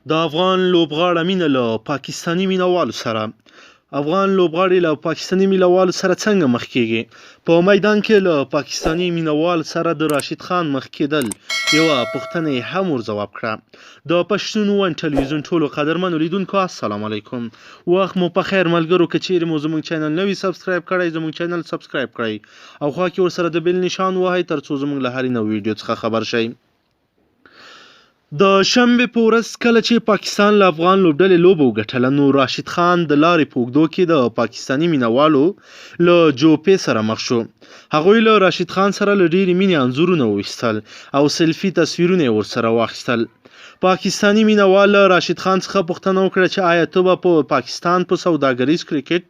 د افغان لوبغاړه مینه له پاکستاني مینوالو سره. افغان لوبغاړي له پاکستاني مینوالو سره څنګه مخ کیږي؟ په میدان کې له پاکستاني مینوال سره د راشد خان مخ کېدل یوه پوښتنه یې هم ور ځواب کړه. د پښتون ون ټلویزیون ټولو قدرمنو لیدونکو السلام علیکم. وخت مو په خیر ملګرو، که چیرې مو زموږ چینل نوی سبسکرایب کړئ زموږ چینل سبسکرایب کړئ او خوا کې ورسره د بیل نشان وهئ ترڅو زموږ له هرې نوې ویډیو څخه خبر شئ. د شنبې په ورځ کله چې پاکستان له افغان لوبډلې لوبه وګټله، نو راشد خان د لارې په اوږدو کې د پاکستاني مینوالو له جوپې سره مخ شو. هغوی له راشد خان سره له ډېرې مینې انځورونه وویستل او سیلفي تصویرونه یې ورسره واخیستل. پاکستاني مینوال له راشد خان څخه پوښتنه وکړه چې آیا ته به په پاکستان په سوداګریز کرکټ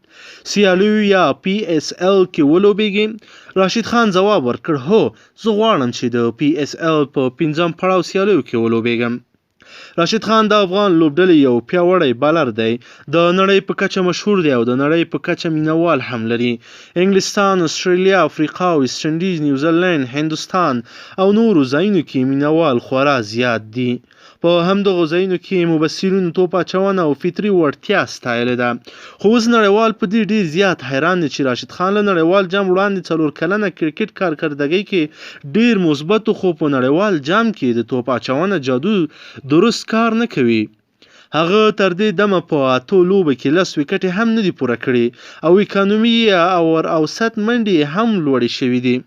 سیالیو یا PSL کې ولوبېږې؟ راشد خان ځواب ورکړ، هو، زه غواړم چې د PSL په 5م پړاو سیالیو کې ولوبېږم. راشد خان د افغان لوبډلې یو پیاوړی بالر دی، د نړۍ په کچه مشهور دی او د نړۍ په کچه مینوال هم لري. انګلستان، استرالیا، افریقا، ویسټ انډیز، نیوزیلند، هندوستان او نورو ځایونو کې مینوال خورا زیات دي. په همدغو ځایونو کې مبصرینو توپ اچونه او فطري وړتیا ستایلې ده. خو اوس نړیوال په دې ډېر زیات حیران دي چې راشد خان له نړیوال جام وړاندې 4 کلنه کرکټ کارکردګۍ کې ډېر مثبت، خو په نړیوال جام کې د توپ اچونه جادو درست کار نه کوي. هغه تر دې دمه په 8 لوبو کې 10 ویکټې هم نه دي پوره کړي او اکانومي او اوسط منډې هم لوړې شوې دي.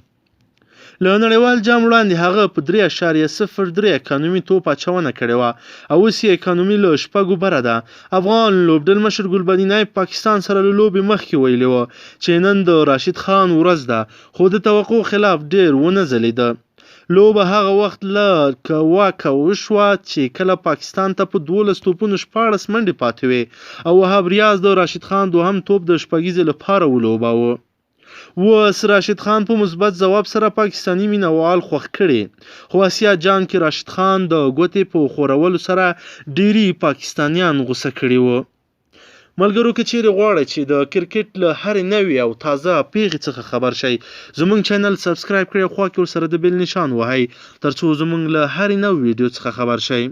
له نړیوال جام وړاندې هغه په 3.03 اکانومي توپ اچونه کړې وه او اوس یې اکانومي له 6 بره ده. افغان لوبډل مشر ګلبدین نایب پاکستان سره له لوبې مخکې ویلي وه چې نن د راشد خان ورځ ده، خو د توقع خلاف ډېر ونه ځلېده. لوبه هغه وخت له واکه وشوه چې کله پاکستان ته په 12 توپونو 14 منډې پاتې وې او وهاب ریاض د راشد خان دوهم توپ د شپږیزې لپاره ولوباوه. اوس راشد خان په مثبت ځواب سره پاکستاني مینوال خوښ کړي، خو اسیا جام کې راشد خان د ګوتې په خورولو سره ډېری پاکستانیان غوسه کړي وو. ملګرو، که چیرې غواړئ چې د کرکټ له هرې نوې او تازه پیښې څخه خبر شئ، زموږ چینل سبسکرایب کړئ او خوا کې ورسره د بیل نشان وهئ ترڅو زموږ له هرې نوې ویډیو څخه خبر شئ.